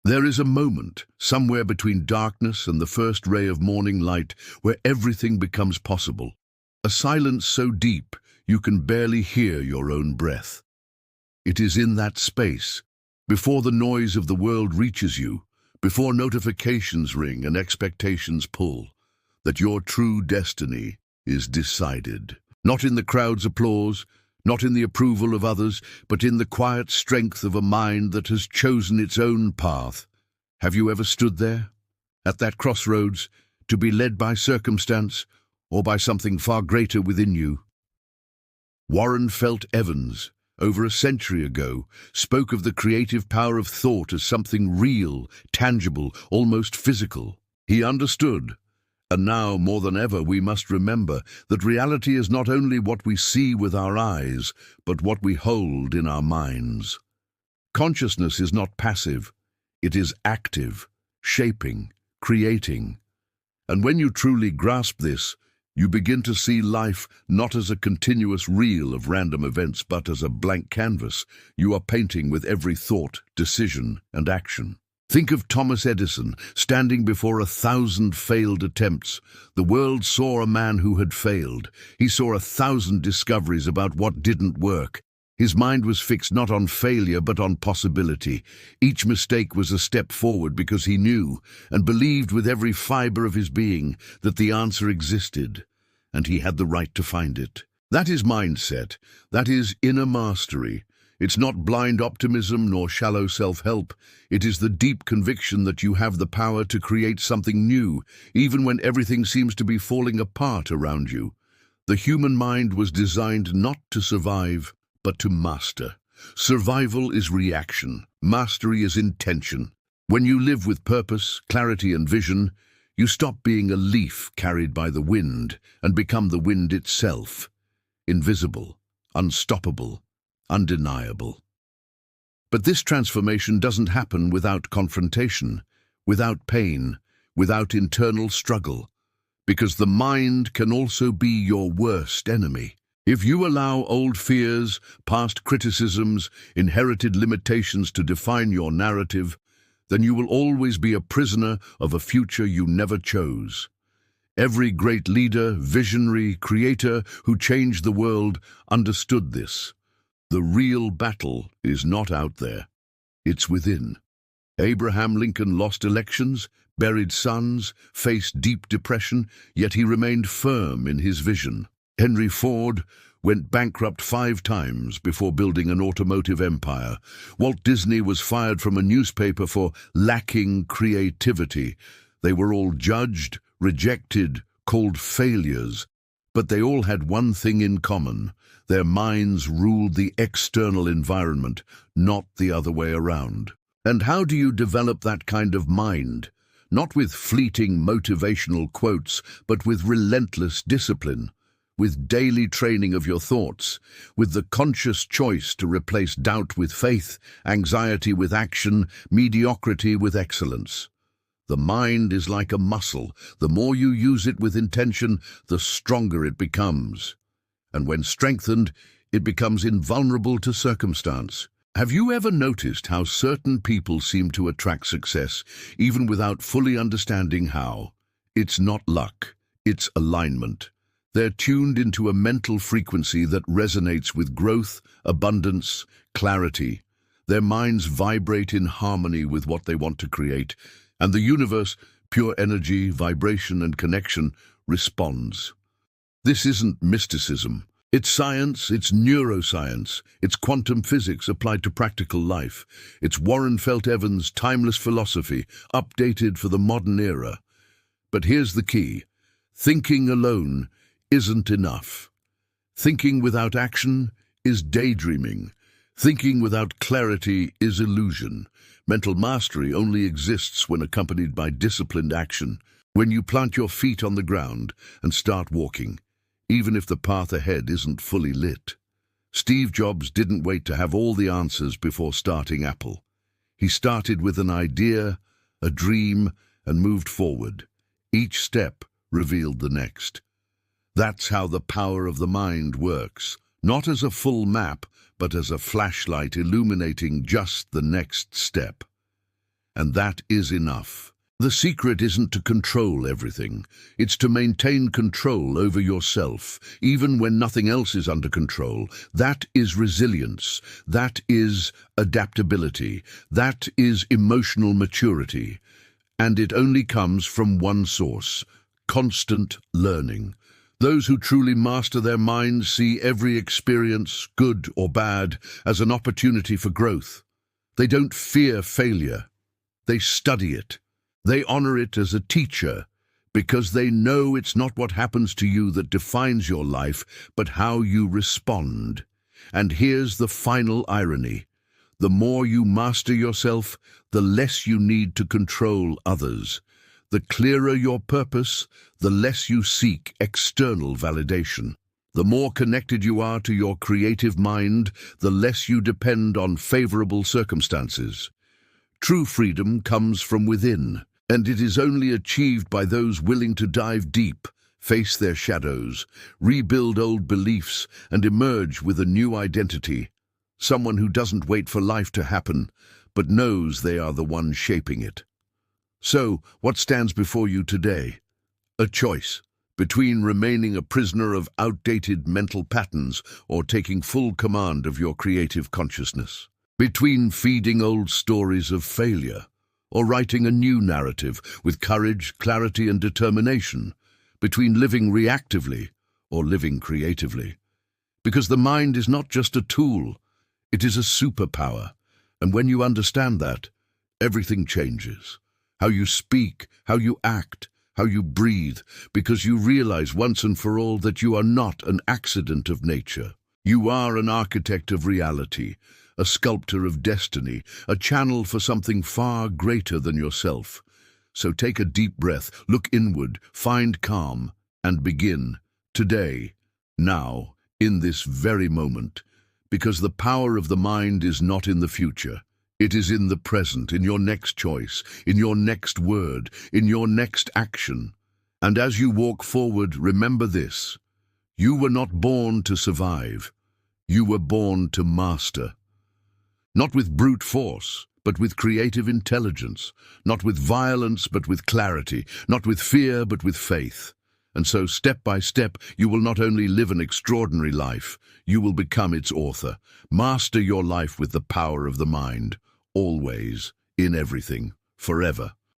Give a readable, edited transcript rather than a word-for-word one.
There is a moment, somewhere between darkness and the first ray of morning light, where everything becomes possible. A silence so deep you can barely hear your own breath. It is in that space, before the noise of the world reaches you, before notifications ring and expectations pull, that your true destiny is decided. Not in the crowd's applause, not in the approval of others, but in the quiet strength of a mind that has chosen its own path. Have you ever stood there, at that crossroads, to be led by circumstance or by something far greater within you? Warren Felt Evans, over a century ago, spoke of the creative power of thought as something real, tangible, almost physical. He understood. And now, more than ever, we must remember that reality is not only what we see with our eyes, but what we hold in our minds. Consciousness is not passive. It is active, shaping, creating. And when you truly grasp this, you begin to see life not as a continuous reel of random events, but as a blank canvas you are painting with every thought, decision, and action. Think of Thomas Edison, standing before 1,000 failed attempts. The world saw a man who had failed. He saw 1,000 discoveries about what didn't work. His mind was fixed not on failure but on possibility. Each mistake was a step forward because he knew and believed with every fiber of his being that the answer existed, and he had the right to find it. That is mindset. That is inner mastery. It's not blind optimism nor shallow self-help. It is the deep conviction that you have the power to create something new, even when everything seems to be falling apart around you. The human mind was designed not to survive, but to master. Survival is reaction. Mastery is intention. When you live with purpose, clarity, and vision, you stop being a leaf carried by the wind and become the wind itself. Invisible, unstoppable, undeniable. But this transformation doesn't happen without confrontation, without pain, without internal struggle, because the mind can also be your worst enemy. If you allow old fears, past criticisms, inherited limitations to define your narrative, then you will always be a prisoner of a future you never chose. Every great leader, visionary, creator who changed the world understood this. The real battle is not out there. It's within. Abraham Lincoln lost elections, buried sons, faced deep depression, yet he remained firm in his vision. Henry Ford went bankrupt 5 times before building an automotive empire. Walt Disney was fired from a newspaper for lacking creativity. They were all judged, rejected, called failures. But they all had one thing in common. Their minds ruled the external environment, not the other way around. And how do you develop that kind of mind? Not with fleeting motivational quotes, but with relentless discipline, with daily training of your thoughts, with the conscious choice to replace doubt with faith, anxiety with action, mediocrity with excellence. The mind is like a muscle. The more you use it with intention, the stronger it becomes. And when strengthened, it becomes invulnerable to circumstance. Have you ever noticed how certain people seem to attract success, even without fully understanding how? It's not luck, it's alignment. They're tuned into a mental frequency that resonates with growth, abundance, clarity. Their minds vibrate in harmony with what they want to create, and the universe, pure energy, vibration, and connection, responds. This isn't mysticism. It's science, it's neuroscience, it's quantum physics applied to practical life. It's Warren Felt Evans' timeless philosophy, updated for the modern era. But here's the key. Thinking alone isn't enough. Thinking without action is daydreaming. Thinking without clarity is illusion. Mental mastery only exists when accompanied by disciplined action, when you plant your feet on the ground and start walking, even if the path ahead isn't fully lit. Steve Jobs didn't wait to have all the answers before starting Apple. He started with an idea, a dream, and moved forward. Each step revealed the next. That's how the power of the mind works, not as a full map, but as a flashlight illuminating just the next step. and that is enough. The secret isn't to control everything. It's to maintain control over yourself, even when nothing else is under control. That is resilience. That is adaptability. That is emotional maturity. And it only comes from one source: constant learning. Those who truly master their minds see every experience, good or bad, as an opportunity for growth. They don't fear failure. They study it. They honor it as a teacher, because they know it's not what happens to you that defines your life, but how you respond. And here's the final irony. The more you master yourself, the less you need to control others. The clearer your purpose, the less you seek external validation. The more connected you are to your creative mind, the less you depend on favorable circumstances. True freedom comes from within, and it is only achieved by those willing to dive deep, face their shadows, rebuild old beliefs, and emerge with a new identity. Someone who doesn't wait for life to happen, but knows they are the one shaping it. So, what stands before you today? A choice between remaining a prisoner of outdated mental patterns or taking full command of your creative consciousness. Between feeding old stories of failure or writing a new narrative with courage, clarity, and determination. Between living reactively or living creatively. Because the mind is not just a tool, it is a superpower. And when you understand that, everything changes. How you speak, how you act, how you breathe, because you realize once and for all that you are not an accident of nature. You are an architect of reality, a sculptor of destiny, a channel for something far greater than yourself. So take a deep breath, look inward, find calm, and begin, today, now, in this very moment. Because the power of the mind is not in the future. It is in the present, in your next choice, in your next word, in your next action. And as you walk forward, remember this: you were not born to survive. You were born to master. Not with brute force, but with creative intelligence. Not with violence, but with clarity. Not with fear, but with faith. And so, step by step, you will not only live an extraordinary life, you will become its author. Master your life with the power of the mind, always, in everything, forever.